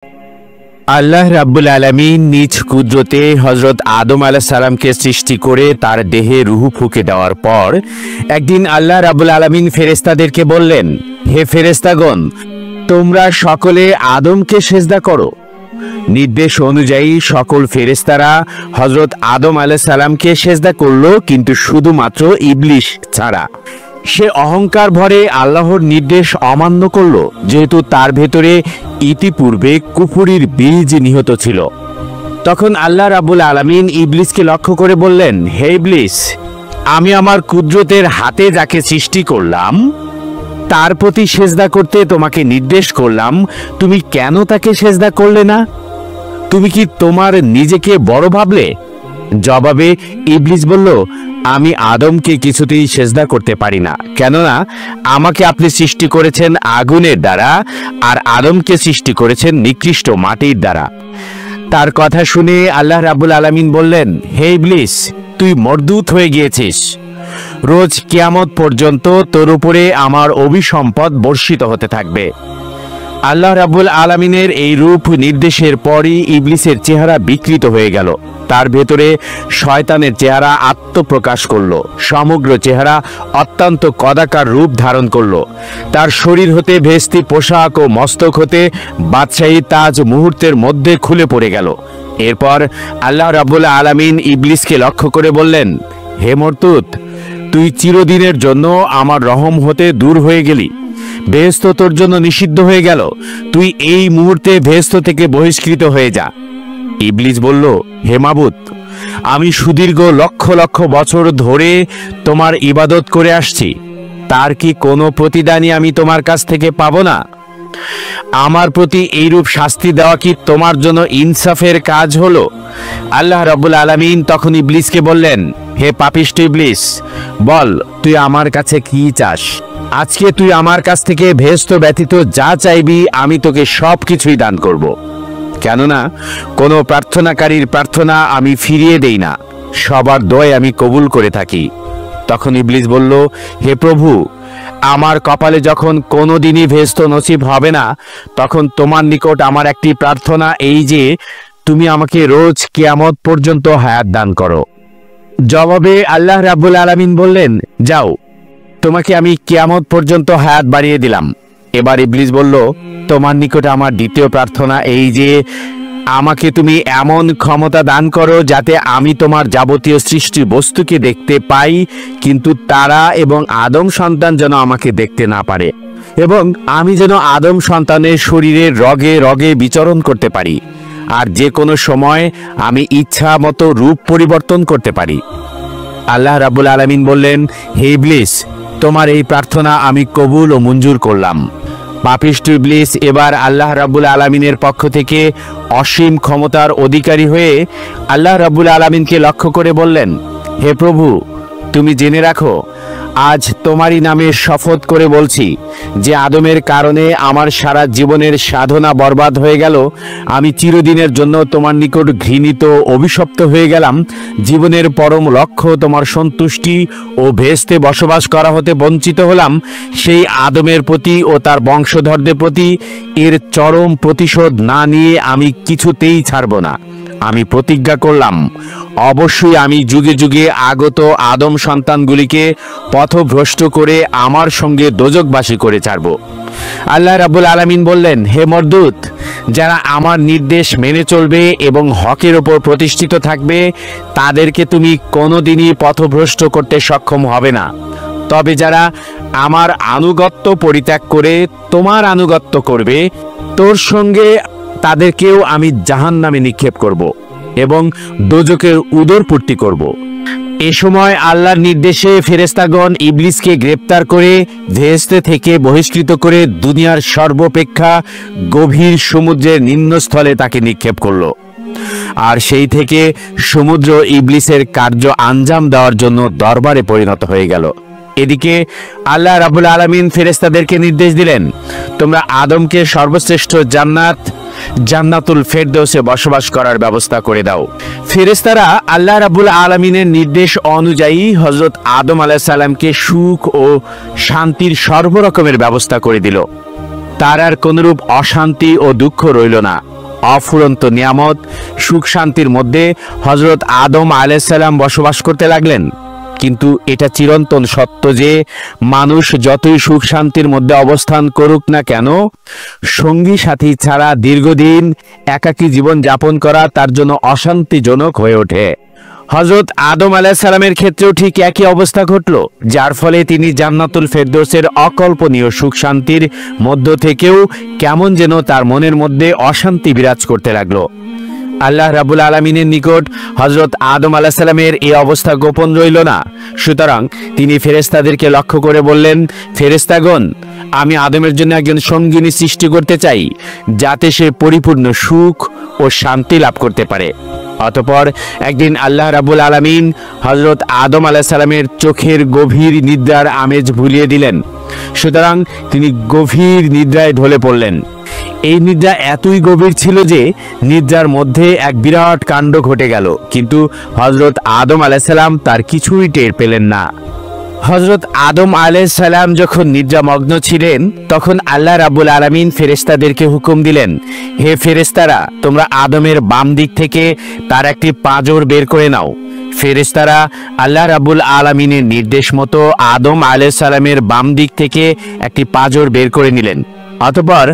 আল্লাহ রাব্বুল আলামিন নিজ কুদরতে হযরত আদম আলাইহিস সালামকে সৃষ্টি করে তার দেহে রূহ ফুঁকে দেওয়ার পর একদিন আল্লাহ রাব্বুল আলামিন ফেরেশতাদেরকে বললেন, হে ফেরেশতাগণ, তোমরা সকলে আদমকে সিজদা করো। নির্দেশ অনুযায়ী সকল ফেরেশতারা হযরত আদম আলাইহিস সালামকে সিজদা করল, কিন্তু শুধুমাত্র ইবলিস ছাড়া। সে অহংকার ভরে আল্লাহর নির্দেশ অমান্য করল, যেহেতু তার ভেতরে ইতিপূর্বে কুফরির বীজ নিহত ছিল। তখন আল্লাহ রাব্বুল আলামিন ইবলিসকে লক্ষ্য করে বললেন, হে ইবলিস, আমি আমার কুদরতের হাতে যাকে সৃষ্টি করলাম তার প্রতি সিজদা করতে তোমাকে নির্দেশ করলাম, তুমি কেন তাকে সিজদা করলে না? তুমি কি তোমার নিজেকে বড় ভাবলে? জবাবে ইবলিস বলল, আমি আদমকে কিছুতেই সিজদা করতে পারি না, কেননা আমাকে আপনি সৃষ্টি করেছেন আগুনের দ্বারা আর আদমকে সৃষ্টি করেছেন নিকৃষ্ট মাটির দ্বারা। তার কথা শুনে আল্লাহ রাব্বুল আলামিন বললেন, হে ইবলিস, তুই মরদুত হয়ে গিয়েছিস। রোজ কিয়ামত পর্যন্ত তোর উপরে আমার অভিসম্পদ বর্ষিত হতে থাকবে। আল্লাহ রাব্বুল আলামিনের এই রূপ নির্দেশের পরই ইবলিসের চেহারা বিকৃত হয়ে গেল। তার ভেতরে শয়তানের চেহারা আত্মপ্রকাশ করল। সমগ্র চেহারা অত্যন্ত কদাকার রূপ ধারণ করল। তার শরীর হতে ভেস্তি পোশাক ও মস্তক হতে বাদশাহী তাজ মুহূর্তের মধ্যে খুলে পড়ে গেল। এরপর আল্লাহ রাব্বুল আলামিন ইবলিসকে লক্ষ্য করে বললেন, হে মরতুত, তুই চিরদিনের জন্য আমার রহম হতে দূর হয়ে গেলি। বেহেশত তোর জন্য নিষিদ্ধ হয়ে গেল। তুই এই মুহূর্তে বেহেশত থেকে বহিষ্কৃত হয়ে যা। ইবলিস বলল, হে মাবুদ, আমি সুদীর্ঘ লক্ষ লক্ষ বছর ধরে তোমার ইবাদত করে আসছি, তার কি কোনো প্রতিদানই আমি তোমার কাছ থেকে পাবো না? আমার প্রতি এইরূপ শাস্তি দেওয়া কি তোমার জন্য ইনসাফের কাজ হলো? আল্লাহ রাব্বুল আলামিন তখন ইবলিসকে বললেন, হে পাপিষ্ঠ ইবলিস, বল তুই আমার কাছে কি চাস? আজকে তুই আমার কাছ থেকে বেহেশত ব্যতীত যা চাইবি আমি তোকে সব কিছুই দান করব। কেননা কোনো প্রার্থনাকারীর প্রার্থনা আমি ফিরিয়ে দেই না, সবার দোয়া আমি কবুল করে থাকি। তখন ইবলিস বলল, হে প্রভু, আমার কপালে যখন কোনোদিনই বেহেশত নসিব হবে না, তখন তোমার নিকট আমার একটি প্রার্থনা এই যে তুমি আমাকে রোজ কিয়ামত পর্যন্ত হায়াত দান করো। জবাবে আল্লাহ রাব্বুল আলামিন বললেন, যাও, তোমাকে আমি কিয়ামত পর্যন্ত হায়াত বাড়িয়ে দিলাম। এবার ইবলিস বলল, তোমার নিকট আমার দ্বিতীয় প্রার্থনা এই যে আমাকে তুমি এমন ক্ষমতা দান করো যাতে আমি তোমার যাবতীয় সৃষ্টি বস্তুকে দেখতে পাই, কিন্তু তারা এবং আদম সন্তান যেন আমাকে দেখতে না পারে, এবং আমি যেন আদম সন্তানের শরীরের রগে রগে বিচরণ করতে পারি, আর যে কোনো সময় আমি ইচ্ছা মতো রূপ পরিবর্তন করতে পারি। আল্লাহ রাব্বুল আলামিন বললেন, হে ইবলিস, তোমার এই প্রার্থনা আমি কবুল ও মঞ্জুর করলাম। পাপিষ্ঠ ইবলিস এবার আল্লাহ রাব্বুল আলামিনের পক্ষ থেকে অসীম ক্ষমতার অধিকারী হয়ে আল্লাহ রাব্বুল আলামিনকে লক্ষ্য করে বললেন, হে প্রভু, তুমি জেনে রাখো, আজ তোমারই নামে শপথ করে বলছি যে আদমের কারণে আমার সারা জীবনের সাধনা বরবাদ হয়ে গেল। আমি চিরদিনের জন্য তোমার নিকট ঘৃণিত অভিশপ্ত হয়ে গেলাম। জীবনের পরম লক্ষ্য তোমার সন্তুষ্টি ও বেহেশতে বসবাস করা হতে বঞ্চিত হলাম। সেই আদমের প্রতি ও তার বংশধরদের প্রতি এর চরম প্রতিশোধ না নিয়ে আমি কিছুতেই ছাড়ব না। আমি প্রতিজ্ঞা করলাম, অবশ্যই আমি যুগে যুগে আগত আদম সন্তানগুলিকে পথভ্রষ্ট করে আমার সঙ্গে দোজখবাসী করে ছাড়ব। আল্লাহ রাব্বুল আলামিন বললেন, হে মরদুত, যারা আমার নির্দেশ মেনে চলবে এবং হকের ওপর প্রতিষ্ঠিত থাকবে তাদেরকে তুমি কোনোদিনই পথভ্রষ্ট করতে সক্ষম হবে না। তবে যারা আমার আনুগত্য পরিত্যাগ করে তোমার আনুগত্য করবে, তোর সঙ্গে তাদেরকেও আমি জাহান্নামে নিক্ষেপ করব এবং দোজখের উদরপূর্তি করব। এ সময় আল্লাহর নির্দেশে ফেরেশতাগণ ইবলিসকে গ্রেপ্তার করে বেহেশত থেকে বহিষ্কৃত করে দুনিয়ার সর্বাপেক্ষা গভীর সমুদ্রের নিম্নস্থলে তাকে নিক্ষেপ করল। আর সেই থেকে সমুদ্র ইবলিসের কার্য আঞ্জাম দেওয়ার জন্য দরবারে পরিণত হয়ে গেল। এদিকে আল্লাহ রাব্বুল আলামিন ফেরেশতাদেরকে নির্দেশ দিলেন, তোমরা আদমকে সর্বশ্রেষ্ঠ জান্নাতুল ফেরদৌসে বসবাস করার ব্যবস্থা করে দাও। ফেরেশতারা আল্লাহ রাব্বুল আলামিনের নির্দেশ অনুযায়ী হযরত আদম আলাইহিস সালামকে সুখ ও শান্তির সর্বরকমের ব্যবস্থা করে দিল। তার আর কোনরূপ অশান্তি ও দুঃখ রইল না। অফুরন্ত নিয়ামত সুখ শান্তির মধ্যে হযরত আদম আলাইহিস সালাম বসবাস করতে লাগলেন। কিন্তু এটা চিরন্তন সত্য যে মানুষ যতই সুখ শান্তির মধ্যে অবস্থান করুক না কেন, সঙ্গী সাথী ছাড়া দীর্ঘদিন একাকী জীবন যাপন করা তার জন্য অশান্তিজনক হয়ে ওঠে। হযরত আদম আলাইহিস সালামের ক্ষেত্রেও ঠিক একই অবস্থা ঘটল, যার ফলে তিনি জান্নাতুল ফেরদৌসের অকল্পনীয় সুখ শান্তির মধ্য থেকেও কেমন যেন তার মনের মধ্যে অশান্তি বিরাজ করতে লাগলো। আল্লাহ রাব্বুল আলামিনের নিকট হযরত আদম আলাইহিস সালামের এই অবস্থা গোপন রইল না। সুতরাং তিনি ফেরেশতাদেরকে লক্ষ্য করে বললেন, ফেরেশতাগণ, আমি আদমের জন্য একজন সঙ্গিনী সৃষ্টি করতে চাই, যাতে সে পরিপূর্ণ সুখ ও শান্তি লাভ করতে পারে। অতঃপর একদিন আল্লাহ রাব্বুল আলামিন হযরত আদম আলাইহিস সালামের চোখের গভীর নিদ্রার আমেজ ভুলিয়ে দিলেন। সুতরাং তিনি গভীর নিদ্রায় ঢলে পড়লেন। এই নিদ্রা এতই গভীর ছিল যে নিদ্রার মধ্যে এক বিরাট কাণ্ড ঘটে গেল, কিন্তু হযরত আদম আলাইহিস সালাম তার কিছুই টের পেলেন না। হযরত আদম আলাইহিস সালাম যখন নিদ্রামগ্ন ছিলেন, তখন আল্লাহ রাব্বুল আলামিন ফেরেশতাদেরকে হুকুম দিলেন, হে ফেরেশতারা, তোমরা আদমের বাম দিক থেকে তার একটি পাঁজর বের করে নাও। ফেরেশতারা আল্লাহ রাব্বুল আলামিনের নির্দেশ মতো আদম আলাইহিস সালামের বাম দিক থেকে একটি পাঁজর বের করে নিলেন। অতঃপর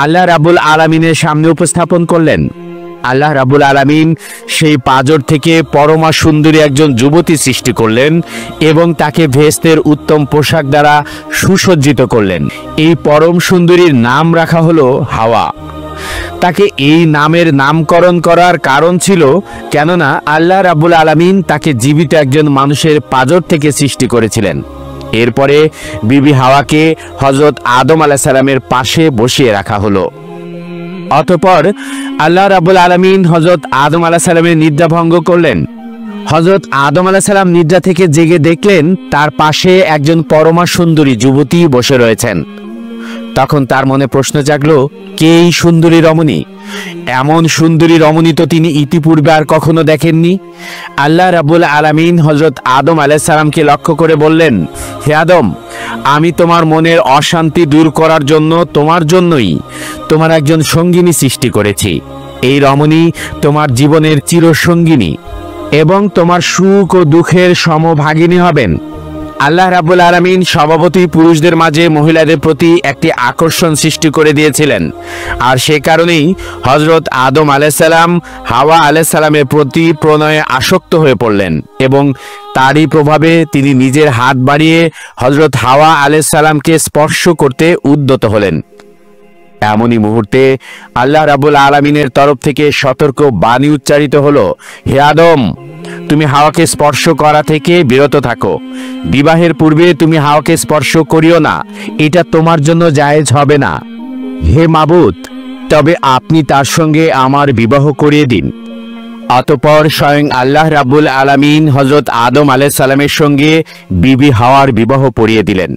আল্লাহ রাব্বুল আলামিনের সামনে উপস্থাপন করলেন। আল্লাহ রাব্বুল আলামিন সেই পাঁজর থেকে পরমা সুন্দরী একজন যুবতী সৃষ্টি করলেন এবং তাকে ভেস্তের উত্তম পোশাক দ্বারা সুসজ্জিত করলেন। এই পরম সুন্দরীর নাম রাখা হলো হাওয়া। তাকে এই নামের নামকরণ করার কারণ ছিল, কেননা আল্লাহ রাব্বুল আলামিন তাকে জীবিত একজন মানুষের পাঁজর থেকে সৃষ্টি করেছিলেন। এরপরে বিবি হাওয়াকে হযরত আদম আলাইহিস সালামের পাশে বসিয়ে রাখা হলো। অতঃপর আল্লাহ রাব্বুল আলামিন হযরত আদম আলাইহিস সালামের নিদ্রা ভঙ্গ করলেন। হযরত আদম আলাইহিস সালাম নিদ্রা থেকে জেগে দেখলেন তার পাশে একজন পরমা সুন্দরী যুবতী বসে রয়েছেন। তখন তার মনে প্রশ্ন জাগলো, কে এই সুন্দরী রমণী? এমন সুন্দরী রমণী তো তিনি ইতিপূর্বে আর কখনো দেখেননি। আল্লাহ রাব্বুল আলামিন হযরত আদম আলাইহিস সালামকে লক্ষ্য করে বললেন, হে আদম, আমি তোমার মনের অশান্তি দূর করার জন্য তোমার জন্যই তোমার একজন সঙ্গিনী সৃষ্টি করেছি। এই রমণী তোমার জীবনের চিরসঙ্গিনী এবং তোমার সুখ ও দুঃখের সমভাগিনী হবেন। আল্লাহ রাব্বুল আলামিন স্বভাবতই পুরুষদের মাঝে মহিলাদের প্রতি একটি আকর্ষণ সৃষ্টি করে দিয়েছিলেন, আর সে কারণেই হযরত আদম আলাইহিস সালাম হাওয়া আলাইহিস সালামের প্রতি প্রণয়ে আসক্ত হয়ে পড়লেন এবং তারই প্রভাবে তিনি নিজের হাত বাড়িয়ে হযরত হাওয়া আলাইহিস সালামকে স্পর্শ করতে উদ্যত হলেন। এমনই মুহূর্তে আল্লাহ রাব্বুল আলামিনের তরফ থেকে সতর্ক বাণী উচ্চারিত হলো, হে আদম, তুমি হাওয়াকে স্পর্শ করা থেকে বিরত থাকো। বিবাহের পূর্বে তুমি হাওয়াকে স্পর্শ করিও না, এটা তোমার জন্য জায়েজ হবে না। হে মাবুদ, তবে আপনি তার সঙ্গে আমার বিবাহ করিয়ে দিন। অতঃপর স্বয়ং আল্লাহ রাব্বুল আলামিন হযরত আদম আলাইহিস সালামের সঙ্গে বিবি হাওয়ার বিবাহ পড়িয়ে দিলেন।